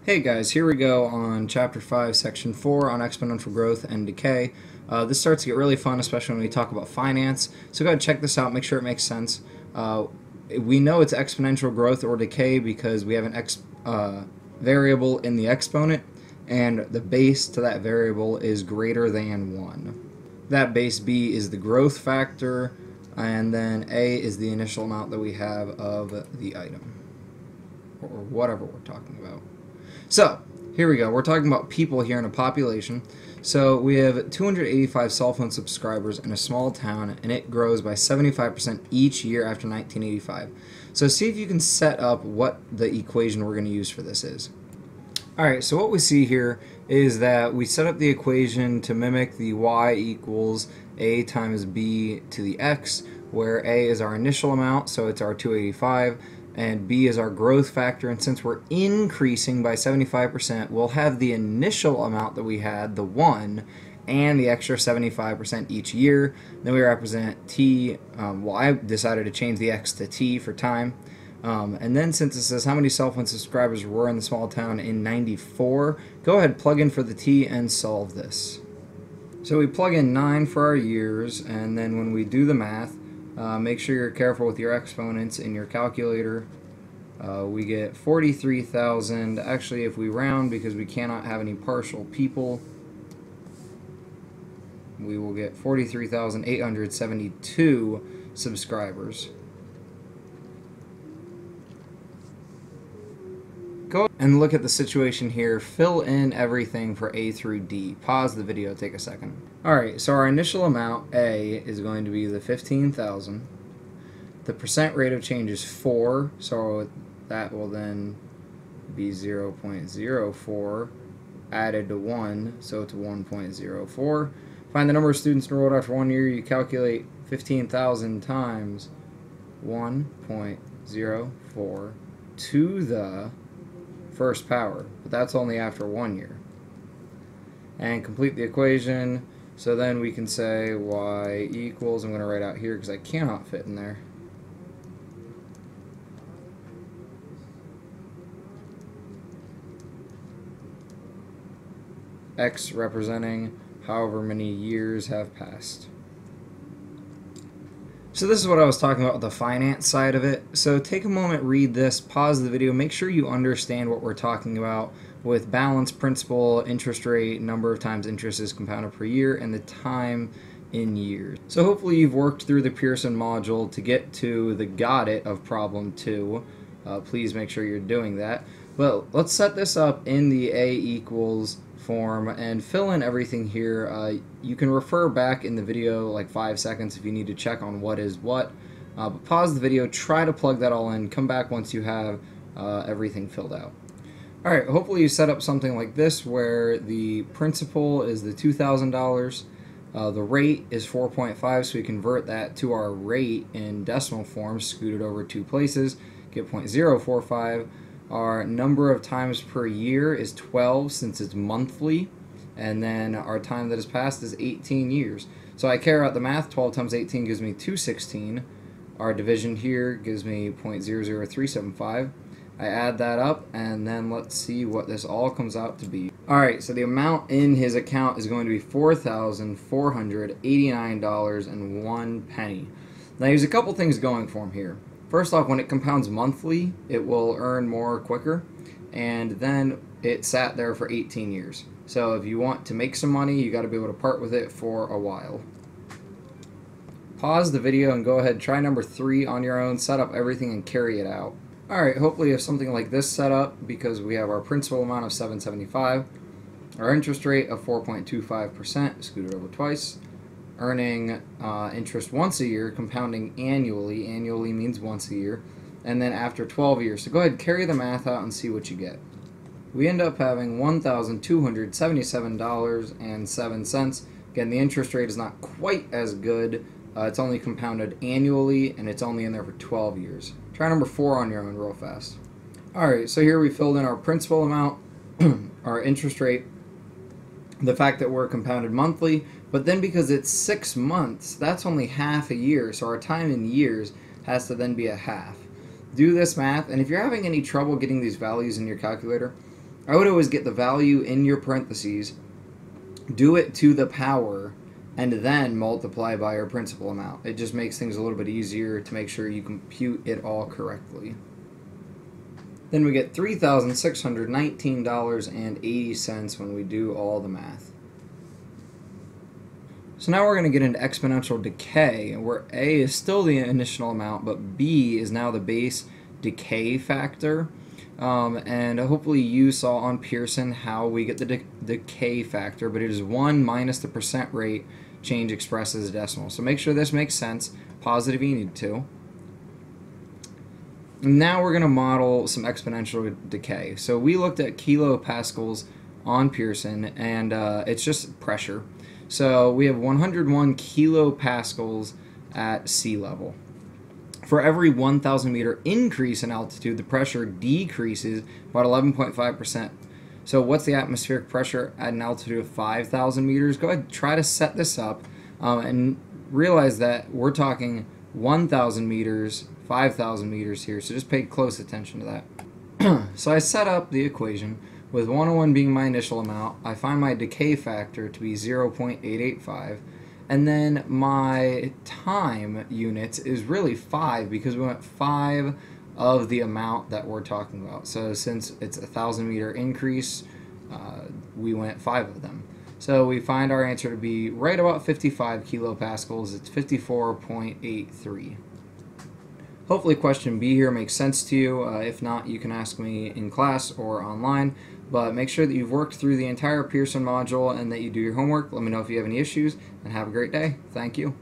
Hey guys, here we go on Chapter 5, Section 4 on exponential growth and decay. This starts to get really fun, especially when we talk about finance. So go ahead and check this out, make sure it makes sense. We know it's exponential growth or decay because we have an variable in the exponent, and the base to that variable is greater than 1. That base b is the growth factor, and then a is the initial amount that we have of the item, or whatever we're talking about. So, here we go. We're talking about people here in a population. So, we have 285 cell phone subscribers in a small town, and it grows by 75% each year after 1985. So, see if you can set up what the equation we're going to use for this is. Alright, so what we see here is that we set up the equation to mimic the y equals a times b to the x, where a is our initial amount, so it's our 285, and b is our growth factor, and since we're increasing by 75%, we'll have the initial amount that we had, the 1, and the extra 75% each year. Then we represent t. Well, I decided to change the x to t for time. And then since it says how many cell phone subscribers were in the small town in 94, go ahead, plug in for the t and solve this. So we plug in 9 for our years, and then when we do the math, make sure you're careful with your exponents in your calculator. We get 43,000. Actually, if we round, because we cannot have any partial people, we will get 43,872 subscribers. Go and look at the situation here. Fill in everything for A through D. Pause the video, take a second. Alright, so our initial amount, A, is going to be the 15,000. The percent rate of change is 4, so that will then be 0.04 added to 1, so it's 1.04. Find the number of students enrolled after 1 year. You calculate 15,000 times 1.04 to the first power, but that's only after 1 year. And complete the equation. So then we can say y equals, I'm going to write out here because I cannot fit in there, x representing however many years have passed. So this is what I was talking about with the finance side of it. So take a moment, read this, pause the video, make sure you understand what we're talking about with balance, principal, interest rate, number of times interest is compounded per year, and the time in years. So hopefully you've worked through the Pearson module to get to the got it of problem 2. Please make sure you're doing that. But let's set this up in the A equals form and fill in everything here. You can refer back in the video like 5 seconds if you need to check on what is what. But pause the video, try to plug that all in, come back once you have everything filled out. Alright, hopefully you set up something like this where the principal is the $2,000. The rate is 4.5, so we convert that to our rate in decimal form, scoot it over 2 places, get 0.045. Our number of times per year is 12 since it's monthly, and then our time that has passed is 18 years. So I carry out the math. 12 times 18 gives me 216. Our division here gives me 0.00375. I add that up, and then let's see what this all comes out to be. Alright, so the amount in his account is going to be $4,489.01. Now there's a couple things going for him here. First off, when it compounds monthly, it will earn more quicker, and then it sat there for 18 years. So if you want to make some money, you got to be able to part with it for a while. Pause the video and go ahead, try number 3 on your own, set up everything and carry it out. Alright, hopefully you have something like this set up because we have our principal amount of $775, our interest rate of 4.25%, scoot it over twice, earning interest once a year, compounding annually. Annually means once a year. And then after 12 years. So go ahead, carry the math out and see what you get. We end up having $1,277.07. Again, the interest rate is not quite as good. It's only compounded annually, and it's only in there for 12 years. Try number 4 on your own real fast. Alright, so here we filled in our principal amount, our interest rate, the fact that we're compounded monthly, but then because it's 6 months, that's only half a year, so our time in years has to then be a half. Do this math, and if you're having any trouble getting these values in your calculator, I would always get the value in your parentheses, do it to the power, and then multiply by your principal amount. It just makes things a little bit easier to make sure you compute it all correctly. Then we get $3,619.80 when we do all the math. So now we're going to get into exponential decay, where A is still the initial amount, but B is now the base decay factor. And hopefully you saw on Pearson how we get the decay factor, but it is 1 minus the percent rate change expressed as a decimal. So make sure this makes sense. Positive you need to. Now we're going to model some exponential decay. So we looked at kilopascals on Pearson, and it's just pressure. So we have 101 kilopascals at sea level. For every 1,000 meter increase in altitude, the pressure decreases about 11.5%. So what's the atmospheric pressure at an altitude of 5,000 meters? Go ahead, try to set this up and realize that we're talking 1,000 meters, 5,000 meters here, so just pay close attention to that. So I set up the equation with 101 being my initial amount. I find my decay factor to be 0.885, and then my time units is really 5 because we went 5 of the amount that we're talking about. So since it's a 1,000 meter increase, we went 5 of them. So we find our answer to be right about 55 kilopascals. It's 54.83. Hopefully question B here makes sense to you. If not, you can ask me in class or online. But make sure that you've worked through the entire Pearson module and that you do your homework. Let me know if you have any issues, and have a great day. Thank you.